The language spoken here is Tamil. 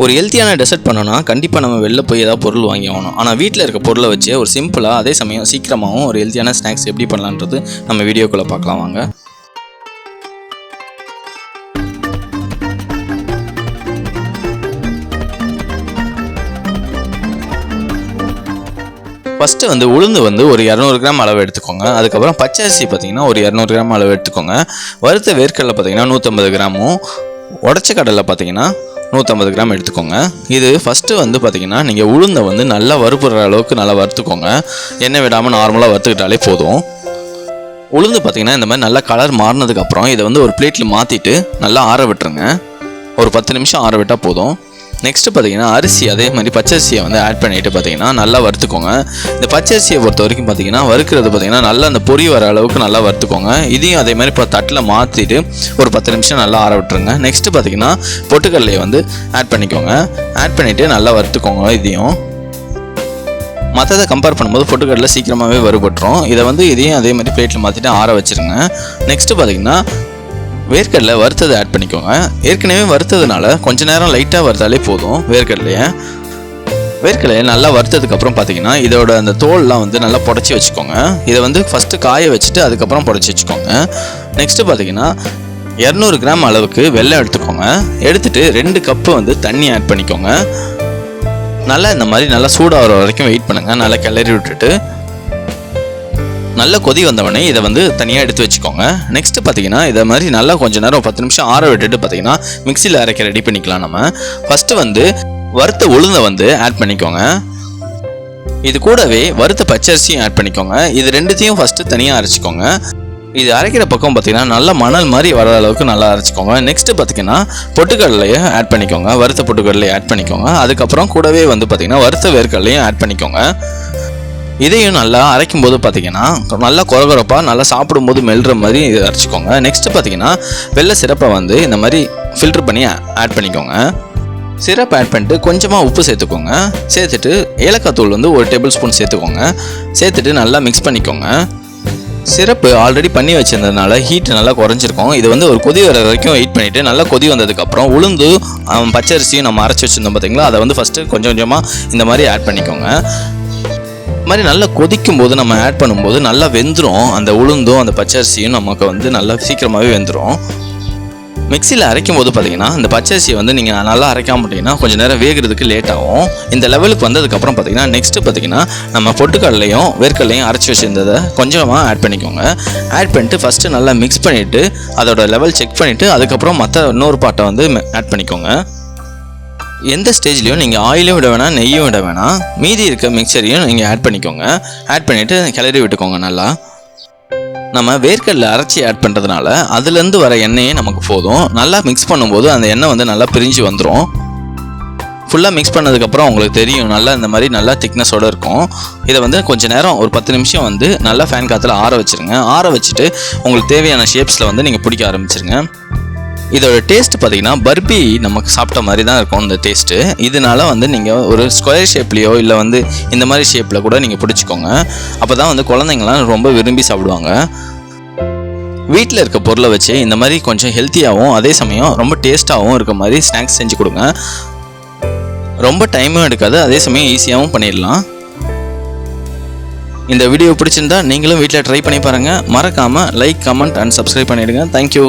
ஒரு ஹெல்த்தியான டெசர்ட் பண்ணோன்னா கண்டிப்பாக நம்ம வெளில போய் ஏதாவது பொருள் வாங்கி ஆகணும். ஆனால் வீட்டில் இருக்க பொருளை வச்சு ஒரு சிம்பிளாக அதே சமயம் சீக்கிரமாகவும் ஒரு ஹெல்த்தியான ஸ்நாக்ஸ் எப்படி பண்ணலான்றது நம்ம வீடியோக்குள்ளே பார்க்கலாம் வாங்க. ஃபஸ்ட்டு உளுந்து ஒரு 200 கிராம் அளவு எடுத்துக்கோங்க. அதுக்கப்புறம் பச்சரிசி பார்த்தீங்கன்னா ஒரு 200 கிராம் அளவு எடுத்துக்கோங்க. வறுத்த வேர்க்கடலை பார்த்தீங்கன்னா 150 கிராமும், உடச்ச கடலை பார்த்தீங்கன்னா 150 கிராம் எடுத்துக்கோங்க. இது ஃபஸ்ட்டு பார்த்தீங்கன்னா நீங்கள் உளுந்தை நல்லா வறுப்புற அளவுக்கு நல்லா வறுத்துக்கோங்க. எண்ணெய் விடாமல் நார்மலாக வறுத்துக்கிட்டாலே போதும். உளுந்து பார்த்தீங்கன்னா இந்த மாதிரி நல்லா கலர் மாறினதுக்கப்புறம் இதை ஒரு பிளேட்டில் மாற்றிட்டு நல்லா ஆற விட்டுருங்க. ஒரு 10 நிமிஷம் ஆற விட்டால் போதும். நெக்ஸ்ட்டு பார்த்தீங்கன்னா அரிசி அதே மாதிரி பச்சரிசியை ஆட் பண்ணிவிட்டு பார்த்தீங்கன்னா நல்லா வறுத்துக்கோங்க. இந்த பச்சரிசியை பொறுத்த வரைக்கும் பார்த்தீங்கன்னா வறுக்கிறது பார்த்தீங்கன்னா நல்லா அந்த பொரி வர அளவுக்கு நல்லா வறுத்துக்கோங்க. இதையும் அதே மாதிரி இப்போ தட்டில் மாற்றிட்டு ஒரு 10 நிமிஷம் நல்லா ஆற விட்டுருங்க. நெக்ஸ்ட்டு பார்த்தீங்கன்னா பொட்டுக்கடலையை ஆட் பண்ணிக்கோங்க. ஆட் பண்ணிவிட்டு நல்லா வறுத்துக்கோங்க. இதையும் மற்றதை கம்பேர் பண்ணும்போது பொட்டுக்கடலை சீக்கிரமாகவே வறுபட்டுரும். இதையும் அதே மாதிரி பிளேட்டில் மாற்றிட்டு ஆற வச்சுருங்க. நெக்ஸ்ட்டு பார்த்தீங்கன்னா வேர்க்கடலை வறுத்ததை ஆட் பண்ணிக்கோங்க. ஏற்கனவே வறுத்ததுனால கொஞ்சம் நேரம் லைட்டாக வறுத்தாலே போதும். வேர்க்கடலையை நல்லா வறுத்ததுக்கப்புறம் பார்த்தீங்கன்னா இதோட அந்த தோல்லாம் நல்லா புடச்சி வச்சுக்கோங்க. இதை ஃபஸ்ட்டு காய வச்சுட்டு அதுக்கப்புறம் புடச்சி வச்சுக்கோங்க. நெக்ஸ்ட்டு பார்த்தீங்கன்னா 200 கிராம் அளவுக்கு வெல்லம் எடுத்துக்கோங்க. எடுத்துகிட்டு 2 கப்பு தண்ணி ஆட் பண்ணிக்கோங்க. நல்லா இந்த மாதிரி நல்லா சூடாகிற வரைக்கும் வெயிட் பண்ணுங்கள். நல்லா கிளறி விட்டுட்டு நல்ல கொதி வந்தவொடனே இதை தனியாக எடுத்து வச்சுக்கோங்க. நெக்ஸ்ட்டு பார்த்தீங்கன்னா இதை மாதிரி நல்லா கொஞ்சம் நேரம் 10 நிமிஷம் ஆற விட்டுட்டு பார்த்தீங்கன்னா மிக்சியில் அரைக்க ரெடி பண்ணிக்கலாம். நம்ம ஃபஸ்ட்டு வறுத்த உளுந்தை ஆட் பண்ணிக்கோங்க. இது கூடவே வறுத்த பச்சரிசியும் ஆட் பண்ணிக்கோங்க. இது ரெண்டுத்தையும் ஃபஸ்ட்டு தனியாக அரைச்சிக்கோங்க. இது அரைக்கிற பக்கம் பார்த்தீங்கன்னா நல்லா மணல் மாதிரி வர அளவுக்கு நல்லா அரைச்சிக்கோங்க. நெக்ஸ்ட்டு பார்த்தீங்கன்னா பொட்டுக்கடலையை ஆட் பண்ணிக்கோங்க. வறுத்த பொட்டுக்கடலையை ஆட் பண்ணிக்கோங்க. அதுக்கப்புறம் கூடவே பார்த்தீங்கன்னா வறுத்த வேர்க்கடலையும் ஆட் பண்ணிக்கோங்க. இதையும் நல்லா அரைக்கும் போது பார்த்தீங்கன்னா நல்லா கொரகொரப்பாக நல்லா சாப்பிடும்போது மெல்ற மாதிரி அரைச்சிக்கோங்க. நெக்ஸ்ட்டு பார்த்தீங்கன்னா வெள்ளை சிரப்பை இந்த மாதிரி ஃபில்டர் பண்ணி ஆட் பண்ணிக்கோங்க. சிரப் ஆட் பண்ணிட்டு கொஞ்சமாக உப்பு சேர்த்துக்கோங்க. சேர்த்துட்டு ஏலக்காய் தூள் 1 டேபிள் ஸ்பூன் சேர்த்துக்கோங்க. சேர்த்துட்டு நல்லா மிக்ஸ் பண்ணிக்கோங்க. சிரப்பு ஆல்ரெடி பண்ணி வச்சிருந்ததுனால ஹீட் நல்லா குறைஞ்சிருக்கும். இது ஒரு கொதி வர வரைக்கும் வெயிட் பண்ணிவிட்டு நல்லா கொதி வந்ததுக்கப்புறம் உளுந்து பச்சரிசியும் நம்ம அரைச்சி வச்சுருந்தோம் பார்த்தீங்களா, அதை ஃபஸ்ட்டு கொஞ்சம் கொஞ்சமாக இந்த மாதிரி ஆட் பண்ணிக்கோங்க. மாதிரி நல்லா கொதிக்கும் போது நம்ம ஆட் பண்ணும்போது நல்லா வெந்துடும். அந்த உளுந்தும் அந்த பச்சரிசியும் நமக்கு நல்லா சீக்கிரமாகவே வெந்துடும். மிக்சியில் அரைக்கும் போது பார்த்தீங்கன்னா இந்த பச்சரிசியை நீங்கள் நல்லா அரைக்காம போட்டிங்கன்னா கொஞ்சம் நேரம் வேகிறதுக்கு லேட் ஆகும். இந்த லெவலுக்கு வந்ததுக்கப்புறம் பார்த்தீங்கன்னா நெக்ஸ்ட்டு பார்த்தீங்கன்னா நம்ம பொட்டுக்கடலையும் வேர்க்கடலையும் அரைச்சி வச்சுருந்ததை கொஞ்சமாக ஆட் பண்ணிக்கோங்க. ஆட் பண்ணிட்டு ஃபஸ்ட்டு நல்லா மிக்ஸ் பண்ணிவிட்டு அதோட லெவல் செக் பண்ணிவிட்டு அதுக்கப்புறம் மற்ற இன்னொரு பாட்டை ஆட் பண்ணிக்கோங்க. எந்த ஸ்டேஜ்லையும் நீங்கள் ஆயிலும் விட வேணாம், நெய்யும் விட வேணாம். மீதி இருக்க மிக்சரையும் நீங்கள் ஆட் பண்ணிக்கோங்க. ஆட் பண்ணிவிட்டு கிளறி விட்டுக்கோங்க. நல்லா நம்ம வேர்க்கடலை அரைச்சி ஆட் பண்ணுறதுனால அதுலேருந்து வர எண்ணெயே நமக்கு போதும். நல்லா மிக்ஸ் பண்ணும்போது அந்த எண்ணெய் நல்லா பிரிஞ்சு வந்துடும். ஃபுல்லாக மிக்ஸ் பண்ணதுக்கப்புறம் உங்களுக்கு தெரியும் நல்லா இந்த மாதிரி நல்லா திக்னஸோடு இருக்கும். இதை கொஞ்சம் நேரம் ஒரு 10 நிமிஷம் நல்லா ஃபேன் காற்றுல ஆற வச்சுருங்க. ஆற வச்சுட்டு உங்களுக்கு தேவையான ஷேப்ஸில் நீங்கள் பிடிக்க ஆரம்பிச்சிருங்க. இதோட டேஸ்ட் பார்த்தீங்கன்னா பர்பி நமக்கு சாப்பிட்ட மாதிரி தான் இருக்கும் இந்த டேஸ்ட்டு. இதனால நீங்கள் ஒரு ஸ்கொயர் ஷேப்லேயோ இல்லை இந்த மாதிரி ஷேப்பில் கூட நீங்கள் பிடிச்சிக்கோங்க. அப்போ தான் குழந்தைங்களாம் ரொம்ப விரும்பி சாப்பிடுவாங்க. வீட்டில் இருக்க பொருளை வச்சு இந்த மாதிரி கொஞ்சம் ஹெல்த்தியாகவும் அதே சமயம் ரொம்ப டேஸ்ட்டாகவும் இருக்க மாதிரி ஸ்நாக்ஸ் செஞ்சு கொடுங்க. ரொம்ப டைமும் எடுக்காது, அதே சமயம் ஈஸியாகவும் பண்ணிடலாம். இந்த வீடியோ பிடிச்சிருந்தா நீங்களும் வீட்டில் ட்ரை பண்ணி பாருங்கள். மறக்காமல் லைக், கமெண்ட் அண்ட் சப்ஸ்கிரைப் பண்ணிவிடுங்க. தேங்க்யூ.